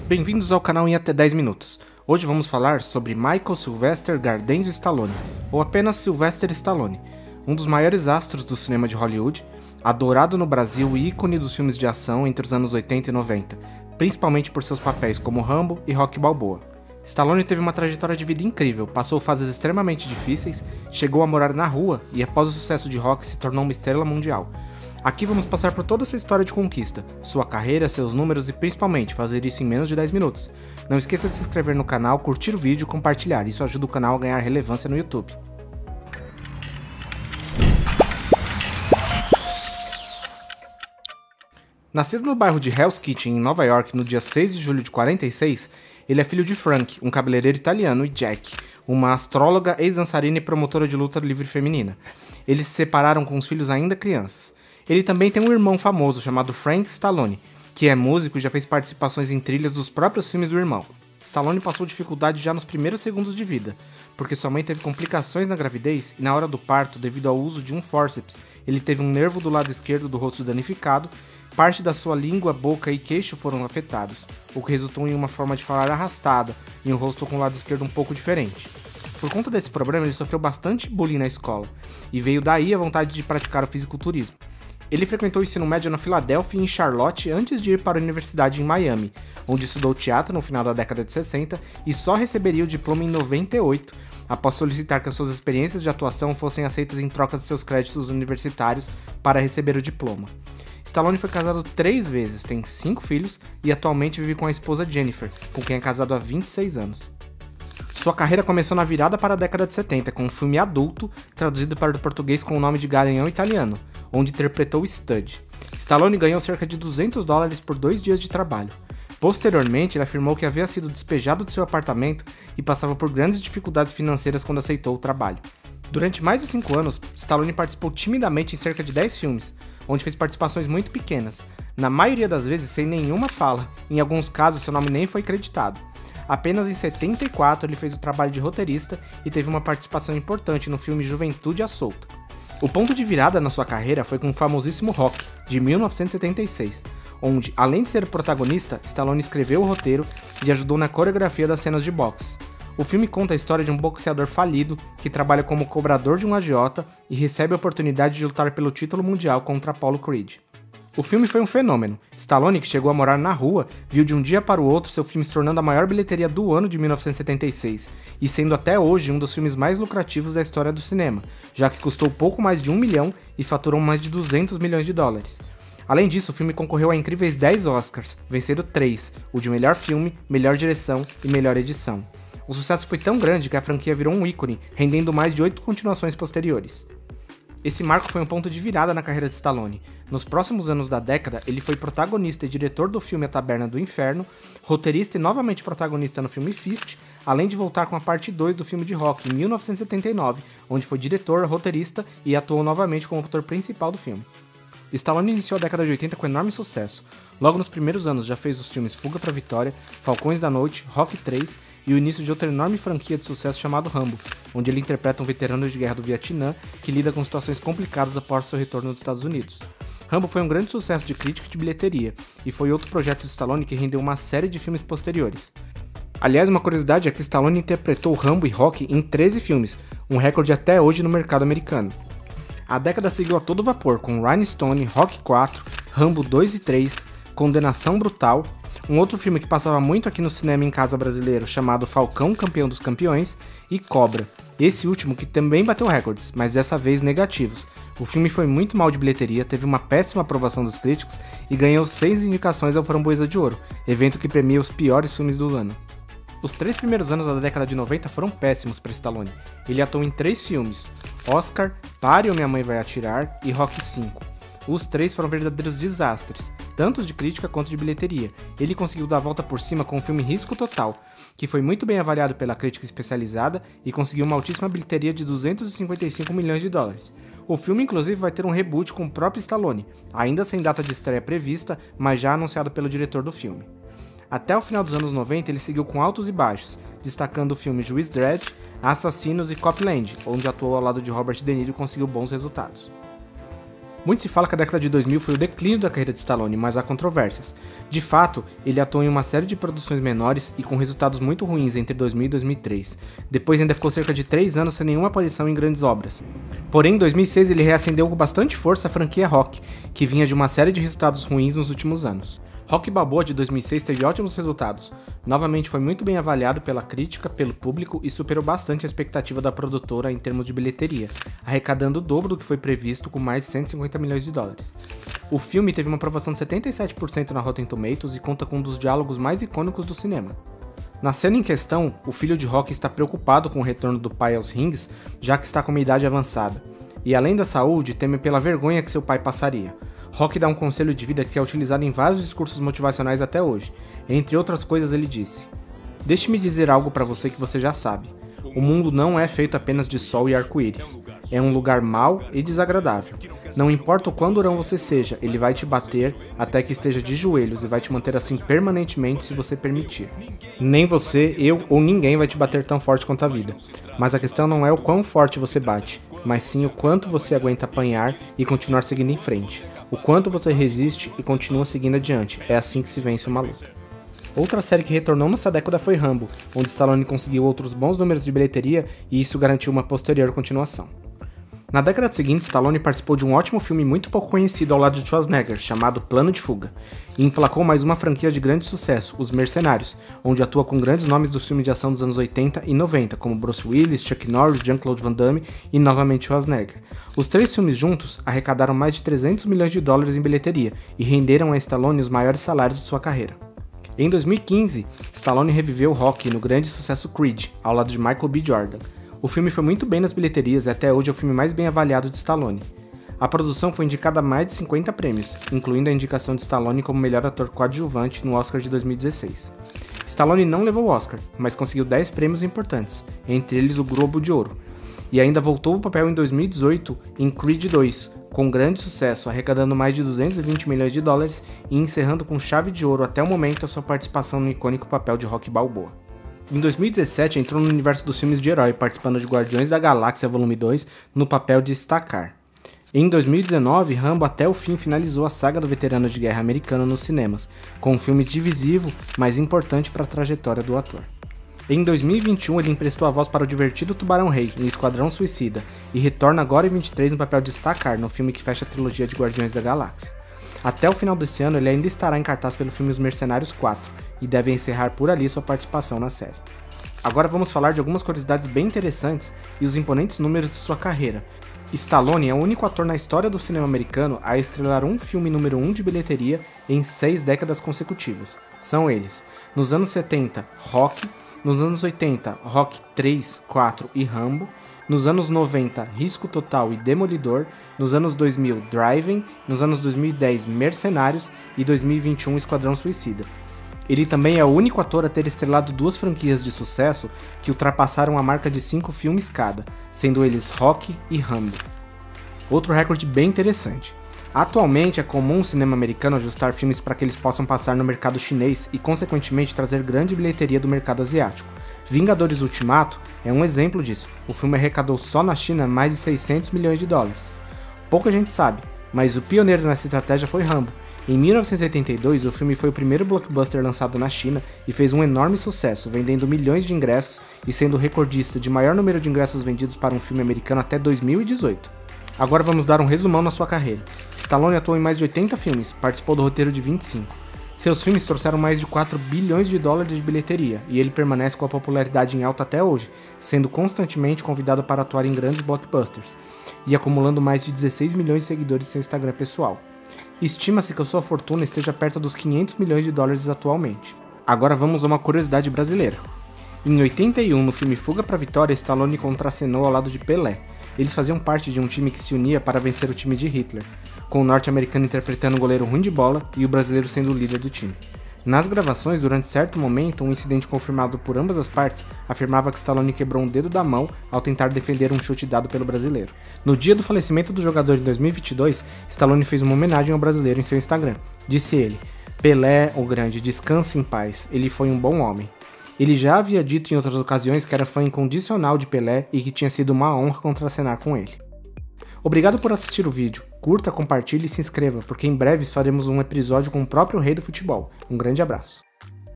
Bem-vindos ao canal em até 10 minutos. Hoje vamos falar sobre Michael Sylvester Gardenzio Stallone, ou apenas Sylvester Stallone, um dos maiores astros do cinema de Hollywood, adorado no Brasil e ícone dos filmes de ação entre os anos 80 e 90, principalmente por seus papéis como Rambo e Rocky Balboa. Stallone teve uma trajetória de vida incrível, passou fases extremamente difíceis, chegou a morar na rua e após o sucesso de Rocky se tornou uma estrela mundial. Aqui vamos passar por toda a sua história de conquista, sua carreira, seus números e principalmente fazer isso em menos de 10 minutos. Não esqueça de se inscrever no canal, curtir o vídeo e compartilhar, isso ajuda o canal a ganhar relevância no YouTube. Nascido no bairro de Hell's Kitchen, em Nova York, no dia 6 de julho de 46, ele é filho de Frank, um cabeleireiro italiano, e Jack, uma astróloga, ex-dançarina e promotora de luta livre feminina. Eles se separaram com os filhos ainda crianças. Ele também tem um irmão famoso chamado Frank Stallone, que é músico e já fez participações em trilhas dos próprios filmes do irmão. Stallone passou dificuldade já nos primeiros segundos de vida, porque sua mãe teve complicações na gravidez e na hora do parto, devido ao uso de um fórceps, ele teve um nervo do lado esquerdo do rosto danificado, parte da sua língua, boca e queixo foram afetados, o que resultou em uma forma de falar arrastada e um rosto com o lado esquerdo um pouco diferente. Por conta desse problema, ele sofreu bastante bullying na escola, e veio daí a vontade de praticar o fisiculturismo. Ele frequentou o ensino médio na Filadélfia e em Charlotte antes de ir para a universidade em Miami, onde estudou teatro no final da década de 60 e só receberia o diploma em 98, após solicitar que as suas experiências de atuação fossem aceitas em troca de seus créditos universitários para receber o diploma. Stallone foi casado 3 vezes, tem 5 filhos e atualmente vive com a esposa Jennifer, com quem é casado há 26 anos. Sua carreira começou na virada para a década de 70 com um filme adulto, traduzido para o português com o nome de Garanhão Italiano, onde interpretou Stud. Stallone ganhou cerca de $200 por 2 dias de trabalho. Posteriormente, ele afirmou que havia sido despejado de seu apartamento e passava por grandes dificuldades financeiras quando aceitou o trabalho. Durante mais de 5 anos, Stallone participou timidamente em cerca de 10 filmes, onde fez participações muito pequenas, na maioria das vezes sem nenhuma fala, em alguns casos seu nome nem foi creditado. Apenas em 74 ele fez o trabalho de roteirista e teve uma participação importante no filme Juventude à Solta. O ponto de virada na sua carreira foi com o famosíssimo Rocky, de 1976, onde, além de ser protagonista, Stallone escreveu o roteiro e ajudou na coreografia das cenas de boxe. O filme conta a história de um boxeador falido que trabalha como cobrador de um agiota e recebe a oportunidade de lutar pelo título mundial contra Apollo Creed. O filme foi um fenômeno. Stallone, que chegou a morar na rua, viu de um dia para o outro seu filme se tornando a maior bilheteria do ano de 1976, e sendo até hoje um dos filmes mais lucrativos da história do cinema, já que custou pouco mais de $1 milhão e faturou mais de $200 milhões. Além disso, o filme concorreu a incríveis 10 Oscars, vencendo 3, o de melhor filme, melhor direção e melhor edição. O sucesso foi tão grande que a franquia virou um ícone, rendendo mais de 8 continuações posteriores. Esse marco foi um ponto de virada na carreira de Stallone. Nos próximos anos da década, ele foi protagonista e diretor do filme A Taberna do Inferno, roteirista e novamente protagonista no filme Fist, além de voltar com a parte 2 do filme de Rocky, em 1979, onde foi diretor, roteirista e atuou novamente como ator principal do filme. Stallone iniciou a década de 80 com enorme sucesso. Logo nos primeiros anos já fez os filmes Fuga pra Vitória, Falcões da Noite, Rocky 3 e o início de outra enorme franquia de sucesso chamado Rambo, onde ele interpreta um veterano de guerra do Vietnã que lida com situações complicadas após seu retorno dos Estados Unidos. Rambo foi um grande sucesso de crítica e de bilheteria, e foi outro projeto de Stallone que rendeu uma série de filmes posteriores. Aliás, uma curiosidade é que Stallone interpretou Rambo e Rocky em 13 filmes, um recorde até hoje no mercado americano. A década seguiu a todo vapor, com Rhinestone, Rocky 4, Rambo 2 e 3, Condenação Brutal, um outro filme que passava muito aqui no cinema em casa brasileiro chamado Falcão, Campeão dos Campeões, e Cobra, esse último que também bateu recordes, mas dessa vez negativos. O filme foi muito mal de bilheteria, teve uma péssima aprovação dos críticos e ganhou 6 indicações ao Framboesa de Ouro, evento que premia os piores filmes do ano. Os 3 primeiros anos da década de 90 foram péssimos para Stallone. Ele atuou em 3 filmes, Oscar, Pare ou Minha Mãe Vai Atirar e Rocky 5. Os 3 foram verdadeiros desastres, tanto de crítica quanto de bilheteria. Ele conseguiu dar a volta por cima com o filme Risco Total, que foi muito bem avaliado pela crítica especializada e conseguiu uma altíssima bilheteria de $255 milhões. O filme inclusive vai ter um reboot com o próprio Stallone, ainda sem data de estreia prevista, mas já anunciado pelo diretor do filme. Até o final dos anos 90 ele seguiu com altos e baixos, destacando o filme Juiz Dredd, Assassinos e Copland, onde atuou ao lado de Robert De Niro e conseguiu bons resultados. Muito se fala que a década de 2000 foi o declínio da carreira de Stallone, mas há controvérsias. De fato, ele atuou em uma série de produções menores e com resultados muito ruins entre 2000 e 2003. Depois ainda ficou cerca de 3 anos sem nenhuma aparição em grandes obras. Porém, em 2006 ele reacendeu com bastante força a franquia Rocky, que vinha de uma série de resultados ruins nos últimos anos. Rocky Balboa de 2006 teve ótimos resultados. Novamente foi muito bem avaliado pela crítica, pelo público e superou bastante a expectativa da produtora em termos de bilheteria, arrecadando o dobro do que foi previsto com mais de 150 milhões de dólares. O filme teve uma aprovação de 77% na Rotten Tomatoes e conta com um dos diálogos mais icônicos do cinema. Na cena em questão, o filho de Rocky está preocupado com o retorno do pai aos rings, já que está com uma idade avançada, e além da saúde, teme pela vergonha que seu pai passaria. Rocky dá um conselho de vida que é utilizado em vários discursos motivacionais até hoje. Entre outras coisas, ele disse: "Deixe-me dizer algo para você que você já sabe. O mundo não é feito apenas de sol e arco-íris. É um lugar mau e desagradável. Não importa o quão durão você seja, ele vai te bater até que esteja de joelhos e vai te manter assim permanentemente se você permitir. Nem você, eu ou ninguém vai te bater tão forte quanto a vida. Mas a questão não é o quão forte você bate, mas sim o quanto você aguenta apanhar e continuar seguindo em frente. O quanto você resiste e continua seguindo adiante. É assim que se vence uma luta." Outra série que retornou nessa década foi Rambo, onde Stallone conseguiu outros bons números de bilheteria e isso garantiu uma posterior continuação. Na década seguinte, Stallone participou de um ótimo filme muito pouco conhecido ao lado de Schwarzenegger, chamado Plano de Fuga, e emplacou mais uma franquia de grande sucesso, Os Mercenários, onde atua com grandes nomes dos filmes de ação dos anos 80 e 90, como Bruce Willis, Chuck Norris, Jean-Claude Van Damme e novamente Schwarzenegger. Os 3 filmes juntos arrecadaram mais de 300 milhões de dólares em bilheteria e renderam a Stallone os maiores salários de sua carreira. Em 2015, Stallone reviveu Rocky no grande sucesso Creed, ao lado de Michael B. Jordan. O filme foi muito bem nas bilheterias e até hoje é o filme mais bem avaliado de Stallone. A produção foi indicada a mais de 50 prêmios, incluindo a indicação de Stallone como melhor ator coadjuvante no Oscar de 2016. Stallone não levou o Oscar, mas conseguiu 10 prêmios importantes, entre eles o Globo de Ouro, e ainda voltou ao papel em 2018 em Creed 2, com grande sucesso, arrecadando mais de 220 milhões de dólares e encerrando com chave de ouro até o momento a sua participação no icônico papel de Rocky Balboa. Em 2017 entrou no universo dos filmes de herói, participando de Guardiões da Galáxia Volume 2 no papel de Stakar. Em 2019, Rambo até o fim finalizou a saga do veterano de guerra americano nos cinemas, com um filme divisivo, mas importante para a trajetória do ator. Em 2021, ele emprestou a voz para o divertido Tubarão Rei em Esquadrão Suicida e retorna agora em 2023 no papel de Stakar no filme que fecha a trilogia de Guardiões da Galáxia. Até o final desse ano, ele ainda estará em cartaz pelo filme Os Mercenários 4 e deve encerrar por ali sua participação na série. Agora vamos falar de algumas curiosidades bem interessantes e os imponentes números de sua carreira. Stallone é o único ator na história do cinema americano a estrelar um filme número 1 de bilheteria em 6 décadas consecutivas. São eles: nos anos 70, Rocky; nos anos 80, Rocky 3, 4 e Rambo; nos anos 90, Risco Total e Demolidor; nos anos 2000, Drive-In; nos anos 2010, Mercenários e 2021, Esquadrão Suicida. Ele também é o único ator a ter estrelado 2 franquias de sucesso que ultrapassaram a marca de 5 filmes cada, sendo eles Rocky e Rambo. Outro recorde bem interessante. Atualmente é comum o cinema americano ajustar filmes para que eles possam passar no mercado chinês e consequentemente trazer grande bilheteria do mercado asiático. Vingadores Ultimato é um exemplo disso. O filme arrecadou só na China mais de 600 milhões de dólares. Pouca gente sabe, mas o pioneiro nessa estratégia foi Rambo. Em 1982, o filme foi o primeiro blockbuster lançado na China e fez um enorme sucesso, vendendo milhões de ingressos e sendo o recordista de maior número de ingressos vendidos para um filme americano até 2018. Agora vamos dar um resumão na sua carreira. Stallone atuou em mais de 80 filmes, participou do roteiro de 25. Seus filmes trouxeram mais de 4 bilhões de dólares de bilheteria e ele permanece com a popularidade em alta até hoje, sendo constantemente convidado para atuar em grandes blockbusters e acumulando mais de 16 milhões de seguidores em seu Instagram pessoal. Estima-se que a sua fortuna esteja perto dos 500 milhões de dólares atualmente. Agora vamos a uma curiosidade brasileira. Em 81, no filme Fuga pra Vitória, Stallone contracenou ao lado de Pelé. Eles faziam parte de um time que se unia para vencer o time de Hitler, com o norte-americano interpretando um goleiro ruim de bola e o brasileiro sendo o líder do time. Nas gravações, durante certo momento, um incidente confirmado por ambas as partes afirmava que Stallone quebrou um dedo da mão ao tentar defender um chute dado pelo brasileiro. No dia do falecimento do jogador em 2022, Stallone fez uma homenagem ao brasileiro em seu Instagram. Disse ele: "Pelé, o grande, descanse em paz, ele foi um bom homem." Ele já havia dito em outras ocasiões que era fã incondicional de Pelé e que tinha sido uma honra contracenar com ele. Obrigado por assistir o vídeo, curta, compartilhe e se inscreva, porque em breve faremos um episódio com o próprio rei do futebol. Um grande abraço.